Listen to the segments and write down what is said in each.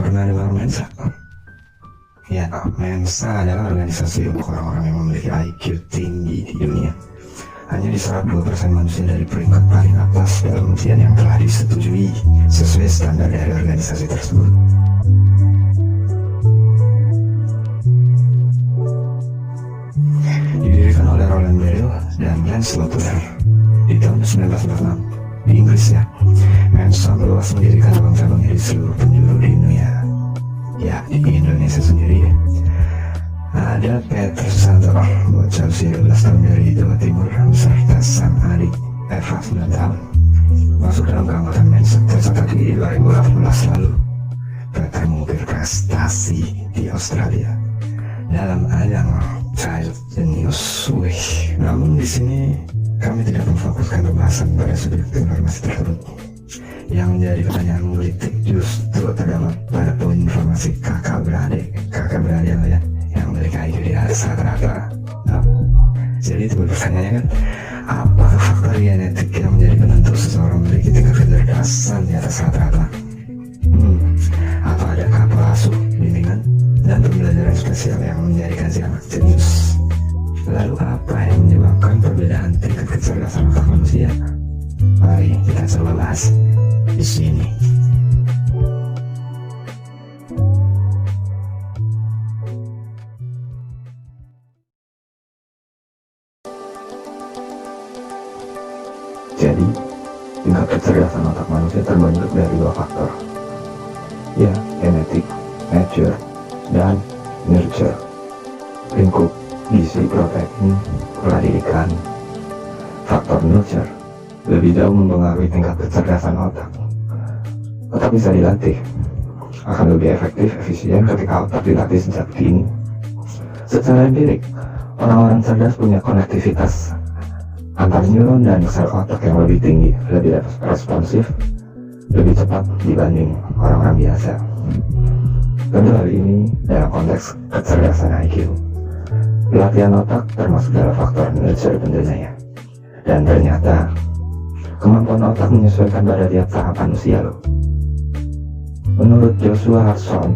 Pernah dengar Mensa? Ya, Mensa adalah organisasi untuk orang-orang yang memiliki IQ tinggi di dunia. Hanya diserap 2% manusia dari peringkat paling atas dalam ujian yang telah disetujui sesuai standar dari organisasi tersebut. Didirikan oleh Roland Beril dan Lance Latour di tahun 1946 di Inggris ya. Mensa meluas mendirikan cabang-cabangnya di seluruh penjuru di dunia. Ya, di Indonesia sendiri ada Peter Santo, bocah usia 12 tahun dari Jawa Timur, beserta sang adik Eva 9 tahun, masuk dalam keanggotaan Mensa tercatat di 2018 lalu. Peter mengukir prestasi di Australia dalam ajang Child Genius Week. Namun di sini kami tidak memfokuskan pembahasan pada sudut informasi tersebut. Yang menjadi pertanyaan menggelitik justru terdapat pada poin informasi kakak beradik ya, yang memiliki IQ di atas rata-rata. Jadi itu pertanyaannya kan, apakah faktor genetik yang menjadi penentu seseorang memiliki tingkat kecerdasan di atas rata-rata? Atau adakah pola asuh, bimbingan, dan pembelajaran spesial yang menjadikan si anak jenius? Lalu apa yang menyebabkan perbedaan tingkat kecerdasan otak manusia? Mari kita coba bahas di sini. Jadi, tingkat kecerdasan otak manusia terbentuk dari dua faktor. Ya, genetik, nature, dan nurture. Lingkup, gizi, protein, pola didikan. Faktor nurture lebih jauh mempengaruhi tingkat kecerdasan otak. Otak bisa dilatih, akan lebih efektif, efisien ketika otak dilatih sejak dini. Secara empirik, orang-orang cerdas punya konektivitas antar neuron dan sel otak yang lebih tinggi, lebih responsif, lebih cepat dibanding orang-orang biasa. Tentu hal ini dalam konteks kecerdasan IQ. Pelatihan otak termasuk dalam faktor nurture tentunya ya. Dan ternyata kemampuan otak menyesuaikan pada tiap tahap manusia loh. Menurut Joshua Hartson,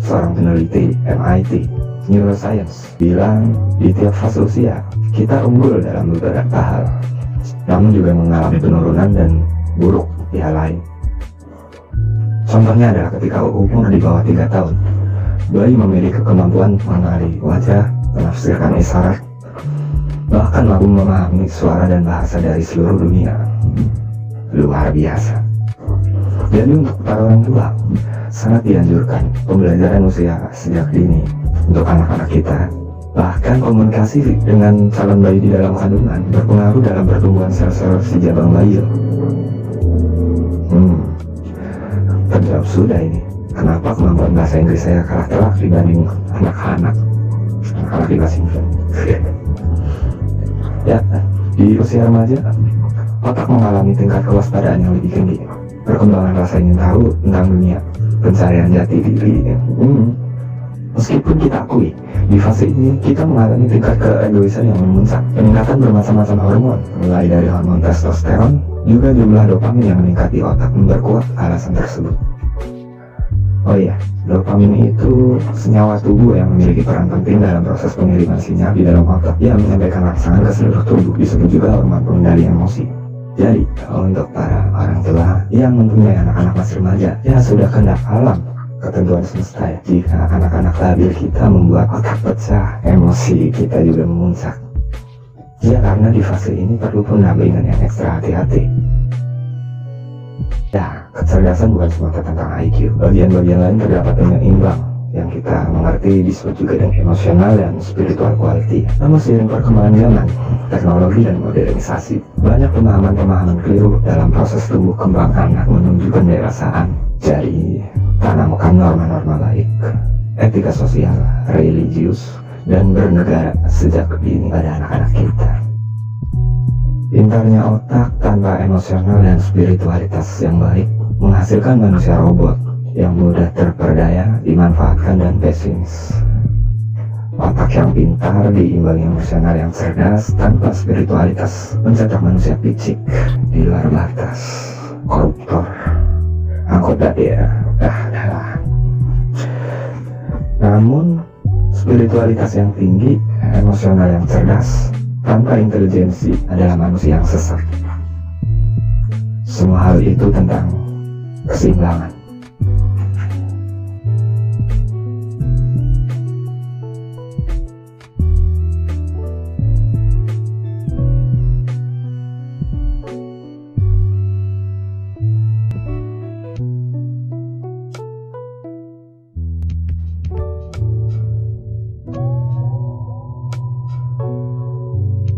seorang peneliti MIT Neuroscience, bilang di tiap fase usia kita unggul dalam beberapa hal, namun juga mengalami penurunan dan buruk di hal lain. Contohnya adalah ketika umur di bawah 3 tahun, bayi memiliki kemampuan mengenali wajah, menafsirkan isyarat, bahkan mampu memahami suara dan bahasa dari seluruh dunia. Luar biasa. Jadi untuk para orang tua, sangat dianjurkan pembelajaran usia sejak dini untuk anak-anak kita. Bahkan komunikasi dengan calon bayi di dalam kandungan berpengaruh dalam pertumbuhan sel-sel si jabang bayi. Terjawab sudah ini. Kenapa kemampuan bahasa Inggris saya kalah telak dibanding anak-anak di kelas infant. Ya, di usia remaja, otak mengalami tingkat kewaspadaan yang lebih tinggi. Perkembangan rasa ingin tahu tentang dunia, pencarian jati diri. Meskipun kita akui, di fase ini kita mengalami tingkat keegoisan yang memuncak. Peningkatan bermacam-macam hormon, mulai dari hormon testosteron, juga jumlah dopamin yang meningkat di otak memperkuat alasan tersebut. Oh iya, dopamin itu senyawa tubuh yang memiliki peran penting dalam proses pengiriman sinyal di dalam otak yang menyampaikan rangsangan ke seluruh tubuh, disebut juga hormon pengendali emosi. Jadi, untuk para orang tua yang mempunyai anak-anak masih remaja, ya sudah kehendak alam ketentuan semesta ya. Jika anak-anak labil kita membuat otak pecah, emosi kita juga memuncak. Ya, karena di fase ini perlu pendampingan yang ekstra hati-hati. Ya, kecerdasan bukan semata tentang IQ. Bagian-bagian lain terdapat penyeimbang yang kita mengerti disebut juga dengan emosional dan spiritual quality. Namun seiring perkembangan zaman, teknologi dan modernisasi, banyak pemahaman-pemahaman keliru dalam proses tumbuh kembang anak menuju pendewasaan. Jadi, tanamkan norma-norma baik, etika sosial, religius, dan bernegara sejak dini pada anak-anak kita. Pintarnya otak tanpa emosional dan spiritualitas yang baik menghasilkan manusia robot yang mudah terperdaya, dimanfaatkan, dan pesimis. Otak yang pintar diimbangi emosional yang cerdas tanpa spiritualitas mencetak manusia picik di luar batas, koruptor, anggota daerah. Namun, spiritualitas yang tinggi, emosional yang cerdas, tanpa intelijensi adalah manusia yang sesat. Semua hal itu tentang keseimbangan.